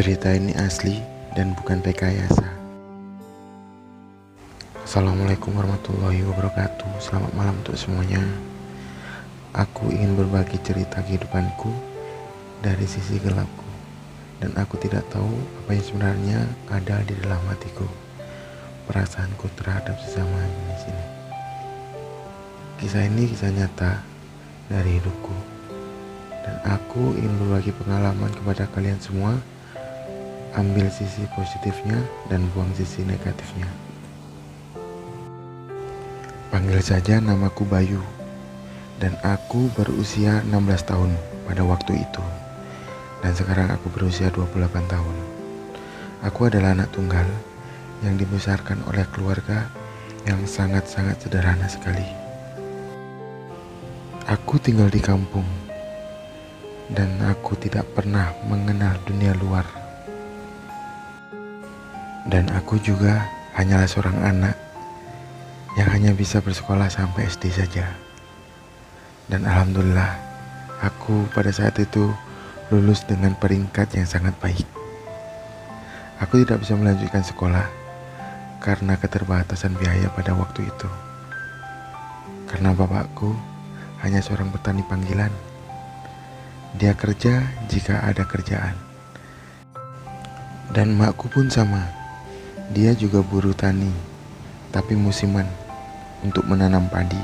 Cerita ini asli dan bukan rekayasa. Assalamualaikum warahmatullahi wabarakatuh. Selamat malam untuk semuanya. Aku ingin berbagi cerita kehidupanku dari sisi gelapku, dan aku tidak tahu apa yang sebenarnya ada di dalam hatiku, perasaanku terhadap sesama jenis ini. Kisah ini kisah nyata dari hidupku, dan aku ingin berbagi pengalaman kepada kalian semua. Ambil sisi positifnya dan buang sisi negatifnya. Panggil saja namaku Bayu, dan aku berusia 16 tahun pada waktu itu. Dan sekarang aku berusia 28 tahun. Aku adalah anak tunggal yang dibesarkan oleh keluarga yang sangat-sangat sederhana sekali. Aku tinggal di kampung, dan aku tidak pernah mengenal dunia luar. Dan aku juga hanyalah seorang anak yang hanya bisa bersekolah sampai SD saja. Dan alhamdulillah, aku pada saat itu lulus dengan peringkat yang sangat baik. Aku tidak bisa melanjutkan sekolah karena keterbatasan biaya pada waktu itu. Karena bapakku hanya seorang petani panggilan. Dia kerja jika ada kerjaan. Dan makku pun sama. Dia juga buruh tani, tapi musiman untuk menanam padi.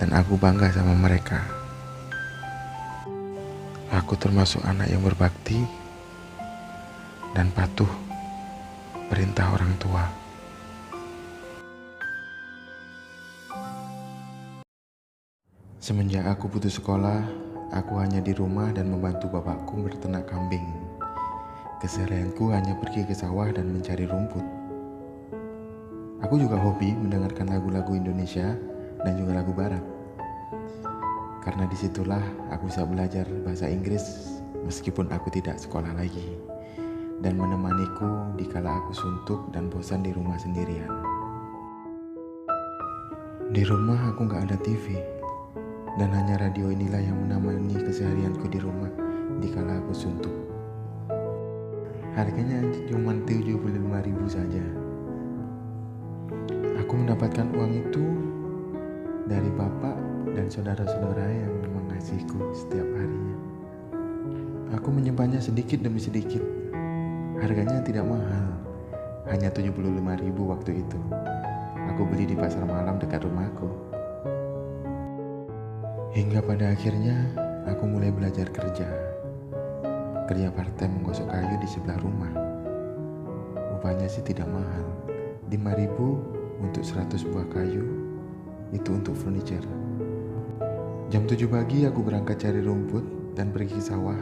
Dan aku bangga sama mereka. Aku termasuk anak yang berbakti dan patuh perintah orang tua. Semenjak aku putus sekolah, aku hanya di rumah dan membantu bapakku berternak kambing. Keseharianku hanya pergi ke sawah dan mencari rumput. Aku juga hobi mendengarkan lagu-lagu Indonesia dan juga lagu barat. Karena disitulah aku bisa belajar bahasa Inggris meskipun aku tidak sekolah lagi. Dan menemaniku dikala aku suntuk dan bosan di rumah sendirian. Di rumah aku gak ada TV. Dan hanya radio inilah yang menemani keseharianku di rumah dikala aku suntuk. Harganya cuma 75.000 saja. Aku mendapatkan uang itu dari bapak dan saudara-saudara yang mengasihiku setiap harinya. Aku menyimpannya sedikit demi sedikit. Harganya tidak mahal, hanya 75.000 waktu itu. Aku beli di pasar malam dekat rumahku. Hingga pada akhirnya aku mulai belajar kerja part-time menggosok kayu di sebelah rumah. Upahnya sih tidak mahal, 5.000 untuk 100 buah kayu, itu untuk furniture. Jam 7 pagi aku berangkat cari rumput dan pergi ke sawah.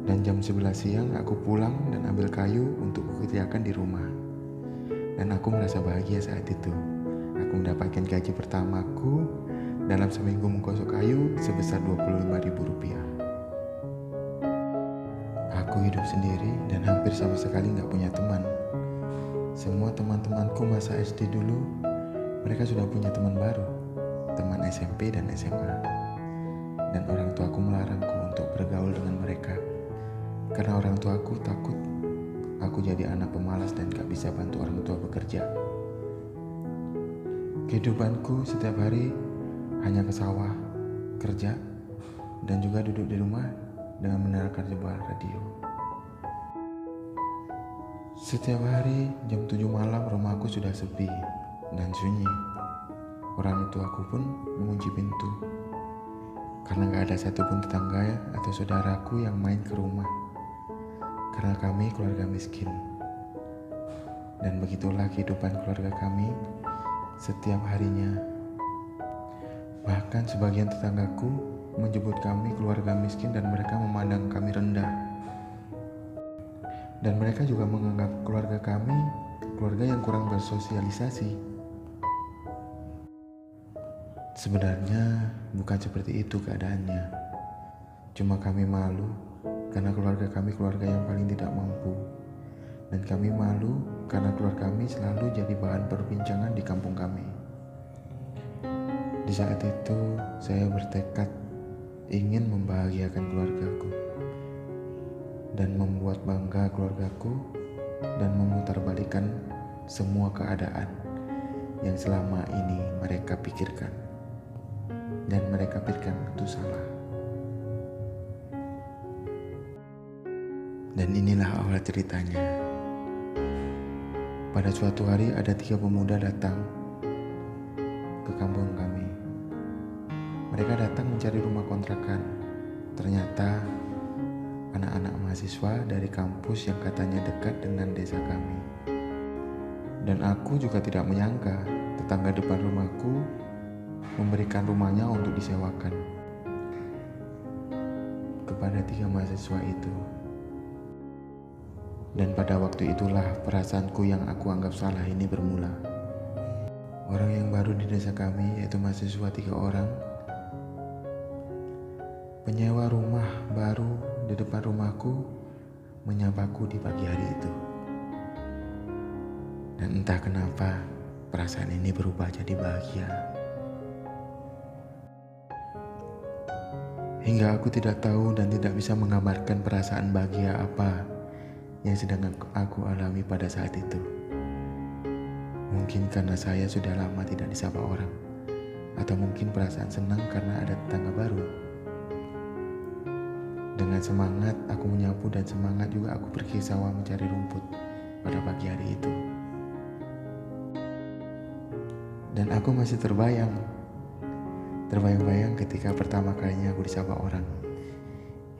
Dan jam 11 siang aku pulang dan ambil kayu untuk kukerjakan di rumah. Dan aku merasa bahagia saat itu. Aku mendapatkan gaji pertamaku dalam seminggu menggosok kayu sebesar Rp25.000. Aku hidup sendiri dan hampir sama sekali gak punya teman. Semua teman-temanku masa SD dulu, mereka sudah punya teman baru, teman SMP dan SMA. Dan orang tuaku melarangku untuk bergaul dengan mereka, karena orang tuaku takut aku jadi anak pemalas dan gak bisa bantu orang tua bekerja. Kehidupanku setiap hari hanya ke sawah, kerja, dan juga duduk di rumah dengan mendengarkan sebuah radio. Setiap hari jam 7 malam rumahku sudah sepi dan sunyi. Orang tuaku pun mengunci pintu karena gak ada satupun tetangga atau saudaraku yang main ke rumah, karena kami keluarga miskin. Dan begitulah kehidupan keluarga kami setiap harinya. Bahkan sebagian tetanggaku menyebut kami keluarga miskin dan mereka memandang kami rendah. Dan mereka juga menganggap keluarga kami keluarga yang kurang bersosialisasi. Sebenarnya bukan seperti itu keadaannya. Cuma kami malu karena keluarga kami keluarga yang paling tidak mampu. Dan kami malu karena keluarga kami selalu jadi bahan perbincangan di kampung kami. Di saat itu saya bertekad ingin membahagiakan keluargaku. dan membuat bangga keluargaku dan memutarbalikkan semua keadaan yang selama ini mereka pikirkan dan mereka pikirkan itu salah. Dan inilah awal ceritanya. Pada suatu hari ada 3 pemuda datang ke kampung kami. Mereka datang mencari rumah kontrakan. Ternyata anak-anak mahasiswa dari kampus yang katanya dekat dengan desa kami. Dan aku juga tidak menyangka tetangga depan rumahku memberikan rumahnya untuk disewakan kepada 3 mahasiswa itu. Dan pada waktu itulah perasaanku yang aku anggap salah ini bermula. Orang yang baru di desa kami, yaitu mahasiswa 3 orang, penyewa rumah baru di depan rumahku menyapaku di pagi hari itu. Dan entah kenapa perasaan ini berubah jadi bahagia. Hingga aku tidak tahu dan tidak bisa menggambarkan perasaan bahagia apa yang sedang aku alami pada saat itu. Mungkin karena saya sudah lama tidak disapa orang, atau mungkin perasaan senang karena ada tetangga baru. Dengan semangat aku menyapu dan semangat juga aku pergi sawah mencari rumput pada pagi hari itu. Dan aku masih terbayang-bayang ketika pertama kalinya aku disapa orang.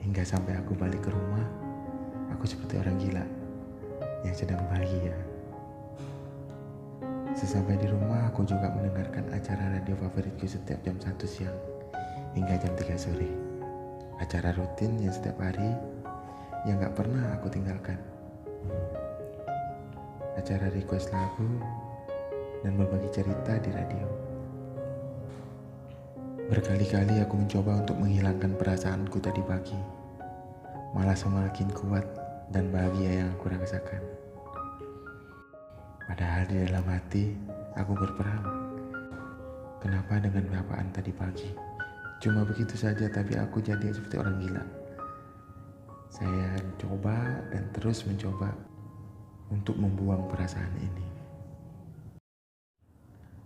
Hingga sampai aku balik ke rumah, aku seperti orang gila yang sedang bahagia. Sesampai di rumah, aku juga mendengarkan acara radio favoritku setiap jam 1 siang hingga jam 3 sore. Acara rutin yang setiap hari yang gak pernah aku tinggalkan. Acara request lagu dan berbagi cerita di radio. Berkali-kali aku mencoba untuk menghilangkan perasaanku tadi pagi, malah semakin kuat dan bahagia yang aku rasakan. Padahal di dalam hati aku berperang. Kenapa dengan sapaan tadi pagi cuma begitu saja, tapi aku jadi seperti orang gila. Saya coba dan terus mencoba untuk membuang perasaan ini,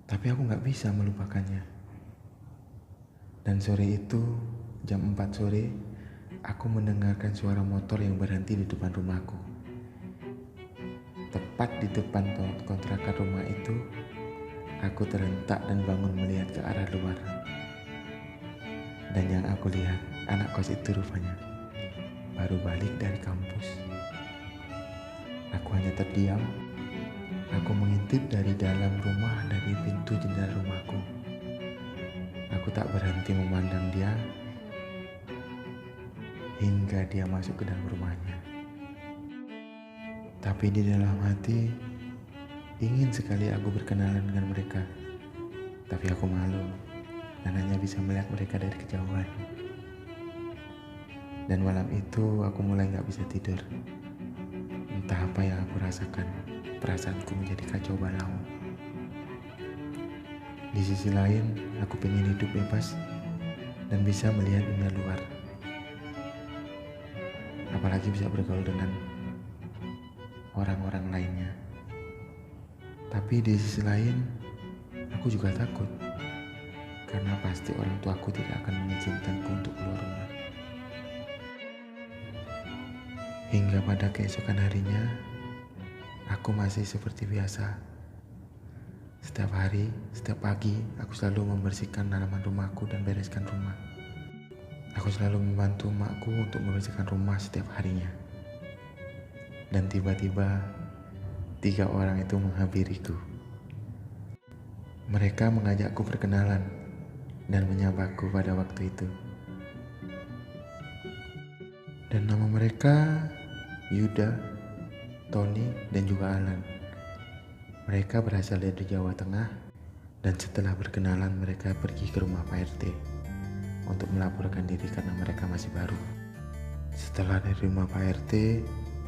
tapi aku gak bisa melupakannya. Dan sore itu, jam 4 sore, aku mendengarkan suara motor yang berhenti di depan rumahku. Tepat di depan kontrakan rumah itu, aku terhentak dan bangun melihat ke arah luar. Dan yang aku lihat, anak kos itu rupanya baru balik dari kampus. Aku hanya terdiam. Aku mengintip dari dalam rumah, dari pintu jendela rumahku. Aku tak berhenti memandang dia hingga dia masuk ke dalam rumahnya. Tapi di dalam hati ingin sekali aku berkenalan dengan mereka. Tapi aku malu dan hanya bisa melihat mereka dari kejauhan. Dan malam itu aku mulai gak bisa tidur. Entah apa yang aku rasakan, perasaanku menjadi kacau balau. Di sisi lain, aku pengen hidup bebas dan bisa melihat dunia luar. Apalagi bisa bergaul dengan orang-orang lainnya. Tapi di sisi lain, aku juga takut. Karena pasti orang tuaku tidak akan mengizinkanku untuk keluar rumah. Hingga pada keesokan harinya, aku masih seperti biasa. Setiap hari, setiap pagi, aku selalu membersihkan halaman rumahku dan bereskan rumah. Aku selalu membantu emakku untuk membersihkan rumah setiap harinya. Dan tiba-tiba, 3 orang itu menghampiriku. Mereka mengajakku perkenalan dan menyapaku pada waktu itu. Dan nama mereka Yuda, Tony, dan juga Alan. Mereka berasal dari Jawa Tengah, dan setelah berkenalan mereka pergi ke rumah Pak RT untuk melaporkan diri karena mereka masih baru. Setelah dari rumah Pak RT,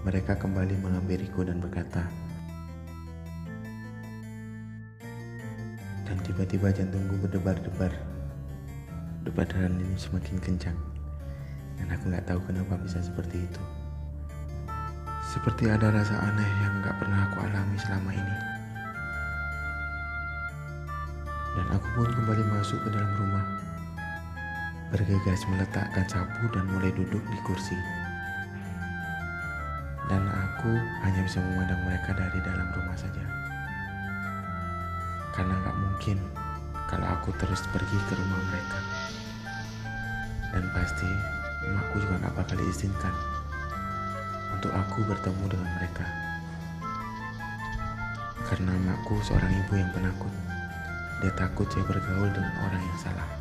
mereka kembali menghampiriku dan berkata, dan tiba-tiba jantungku berdebar-debar. Debar-debaran ini semakin kencang, dan aku gak tahu kenapa bisa seperti itu. Seperti ada rasa aneh yang gak pernah aku alami selama ini. Dan aku pun kembali masuk ke dalam rumah, bergegas meletakkan sapu dan mulai duduk di kursi. Dan aku hanya bisa memandang mereka dari dalam rumah saja. Karena gak mungkin kalau aku terus pergi ke rumah mereka. Dan pasti emakku juga gak bakal izinkan untuk aku bertemu dengan mereka. Karena emakku seorang ibu yang penakut. Dia takut saya bergaul dengan orang yang salah.